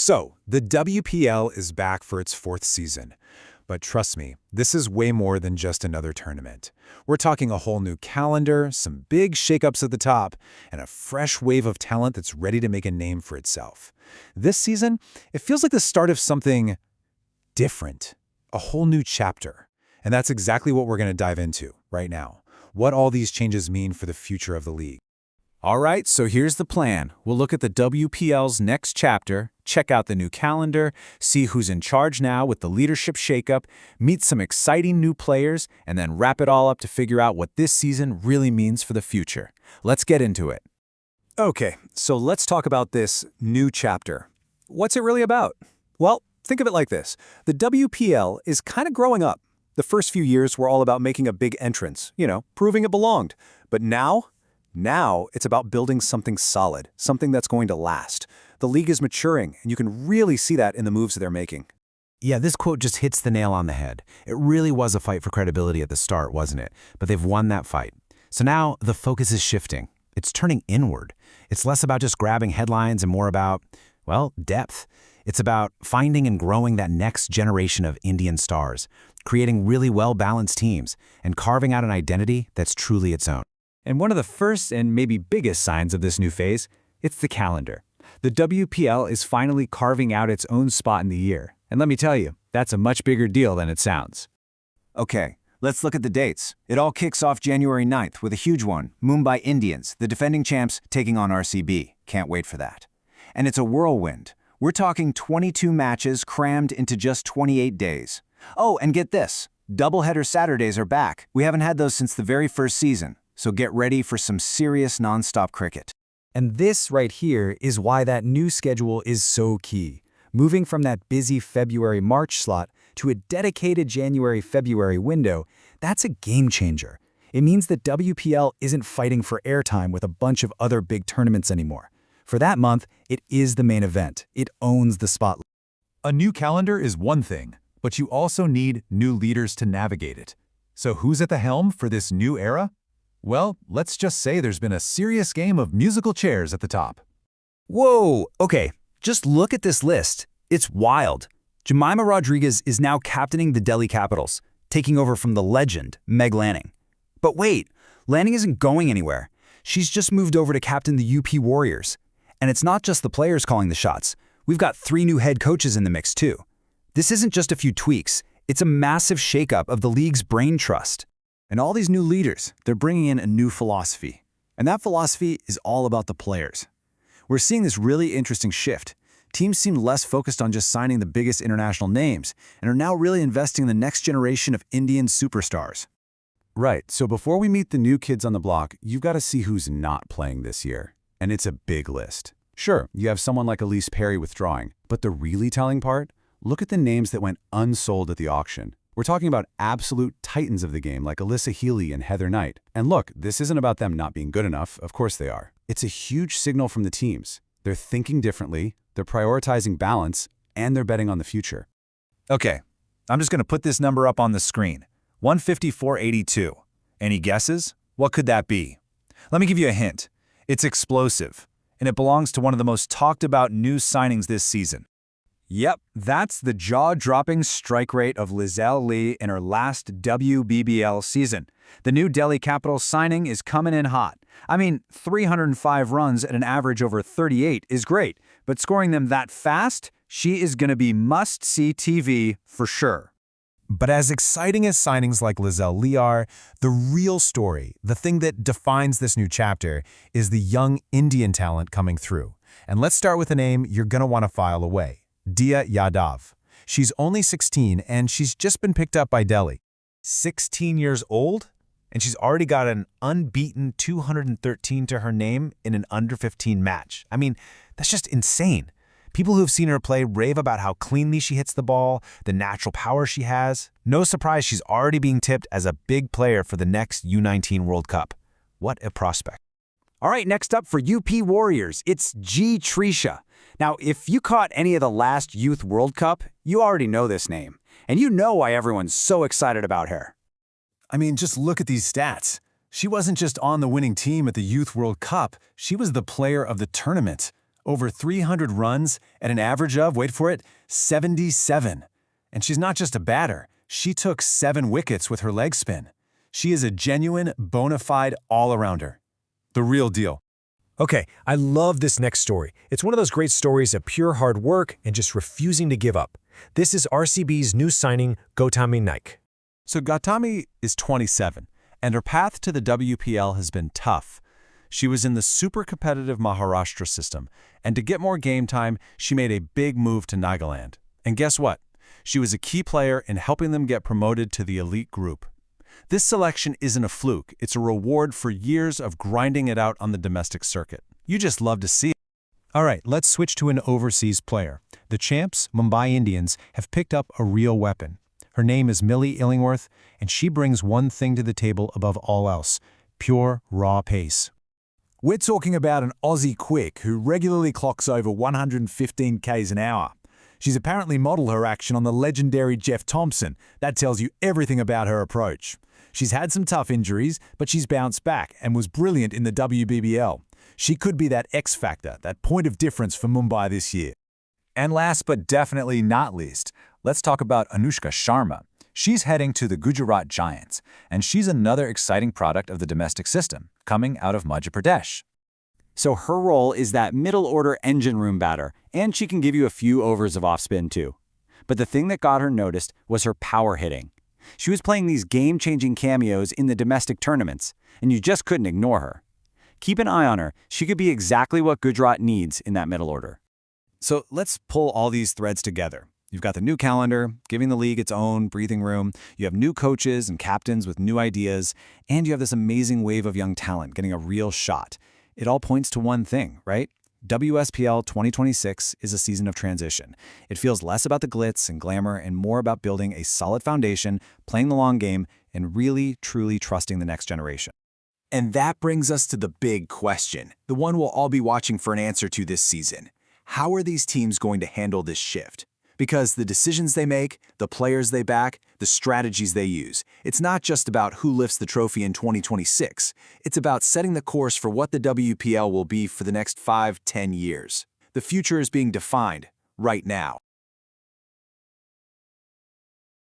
So, the WPL is back for its fourth season. But trust me, this is way more than just another tournament. We're talking a whole new calendar, some big shakeups at the top, and a fresh wave of talent that's ready to make a name for itself. This season, it feels like the start of something different, a whole new chapter. And that's exactly what we're going to dive into right now. What all these changes mean for the future of the league. All right, so here's the plan. We'll look at the WPL's next chapter, check out the new calendar, see who's in charge now with the leadership shakeup, meet some exciting new players, and then wrap it all up to figure out what this season really means for the future. Let's get into it. Okay, so let's talk about this new chapter. What's it really about? Well, think of it like this. The WPL is kind of growing up. The first few years were all about making a big entrance, proving it belonged. But now it's about building something solid, something that's going to last. The league is maturing, and you can really see that in the moves they're making. Yeah, this quote just hits the nail on the head. It really was a fight for credibility at the start, wasn't it? But they've won that fight. So now the focus is shifting. It's turning inward. It's less about just grabbing headlines and more about, well, depth. It's about finding and growing that next generation of Indian stars, creating really well-balanced teams, and carving out an identity that's truly its own. And one of the first and maybe biggest signs of this new phase, it's the calendar. The WPL is finally carving out its own spot in the year. And let me tell you, that's a much bigger deal than it sounds. Okay, let's look at the dates. It all kicks off January 9th with a huge one, Mumbai Indians, the defending champs, taking on RCB. Can't wait for that. And it's a whirlwind. We're talking 22 matches crammed into just 28 days. Oh, and get this, doubleheader Saturdays are back. We haven't had those since the very first season. So get ready for some serious non-stop cricket. And this right here is why that new schedule is so key. Moving from that busy February-March slot to a dedicated January-February window, that's a game changer. It means that WPL isn't fighting for airtime with a bunch of other big tournaments anymore. For that month, it is the main event. It owns the spotlight. A new calendar is one thing, but you also need new leaders to navigate it. So who's at the helm for this new era? Well, let's just say there's been a serious game of musical chairs at the top. Whoa, okay, just look at this list. It's wild. Jemimah Rodrigues is now captaining the Delhi Capitals, taking over from the legend, Meg Lanning. But wait, Lanning isn't going anywhere. She's just moved over to captain the UP Warriorz. And it's not just the players calling the shots. We've got 3 new head coaches in the mix too. This isn't just a few tweaks. It's a massive shakeup of the league's brain trust. And all these new leaders, they're bringing in a new philosophy. And that philosophy is all about the players. We're seeing this really interesting shift. Teams seem less focused on just signing the biggest international names and are now really investing in the next generation of Indian superstars. Right, so before we meet the new kids on the block, you've got to see who's not playing this year. And it's a big list. Sure, you have someone like Elise Perry withdrawing, but the really telling part? Look at the names that went unsold at the auction. We're talking about absolute titans of the game like Alyssa Healy and Heather Knight. And look, this isn't about them not being good enough. Of course they are. It's a huge signal from the teams. They're thinking differently, they're prioritizing balance, and they're betting on the future. Okay, I'm just going to put this number up on the screen. 154.82. Any guesses? What could that be? Let me give you a hint. It's explosive, and it belongs to one of the most talked about new signings this season. Yep, that's the jaw-dropping strike rate of Lizelle Lee in her last WBBL season. The new Delhi Capitals signing is coming in hot. I mean, 305 runs at an average over 38 is great, but scoring them that fast, she is going to be must-see TV for sure. But as exciting as signings like Lizelle Lee are, the real story, the thing that defines this new chapter, is the young Indian talent coming through. And let's start with a name you're going to want to file away. Deeya Yadav. She's only 16 and she's just been picked up by Delhi. 16 years old? And she's already got an unbeaten 213 to her name in an under-15 match. I mean, that's just insane. People who have seen her play rave about how cleanly she hits the ball, the natural power she has. No surprise she's already being tipped as a big player for the next U19 World Cup. What a prospect. All right, next up for UP Warriorz, it's G. Trisha. Now, if you caught any of the last Youth World Cup, you already know this name. And you know why everyone's so excited about her. I mean, just look at these stats. She wasn't just on the winning team at the Youth World Cup, she was the player of the tournament. Over 300 runs at an average of, wait for it, 77. And she's not just a batter. She took 7 wickets with her leg spin. She is a genuine, bona fide all-arounder. The real deal. Okay, I love this next story. It's one of those great stories of pure hard work and just refusing to give up. This is RCB's new signing, Kotambi. So Kotambi is 27, and her path to the WPL has been tough. She was in the super competitive Maharashtra system, and to get more game time, she made a big move to Nagaland. And guess what? She was a key player in helping them get promoted to the elite group. This selection isn't a fluke. It's a reward for years of grinding it out on the domestic circuit. You just love to see it. All right, let's switch to an overseas player. The champs, Mumbai Indians, have picked up a real weapon. Her name is Millie Illingworth, and she brings one thing to the table above all else: pure, raw pace. We're talking about an Aussie quick who regularly clocks over 115 k's an hour. She's apparently modeled her action on the legendary Jeff Thompson. That tells you everything about her approach. She's had some tough injuries, but she's bounced back and was brilliant in the WPL. She could be that X factor, that point of difference for Mumbai this year. And last but definitely not least, let's talk about Anushka Sharma. She's heading to the Gujarat Giants, and she's another exciting product of the domestic system, coming out of Madhya Pradesh. So her role is that middle-order engine room batter, and she can give you a few overs of off-spin too. But the thing that got her noticed was her power hitting. She was playing these game-changing cameos in the domestic tournaments, and you just couldn't ignore her. Keep an eye on her. She could be exactly what Gujarat needs in that middle order. So let's pull all these threads together. You've got the new calendar, giving the league its own breathing room. You have new coaches and captains with new ideas, and you have this amazing wave of young talent getting a real shot. It all points to one thing, right? WSPL 2026 is a season of transition. It feels less about the glitz and glamour and more about building a solid foundation, playing the long game, and really, truly trusting the next generation. And that brings us to the big question, the one we'll all be watching for an answer to this season. How are these teams going to handle this shift? Because the decisions they make, the players they back, the strategies they use, it's not just about who lifts the trophy in 2026. It's about setting the course for what the WPL will be for the next 5-10 years. The future is being defined right now.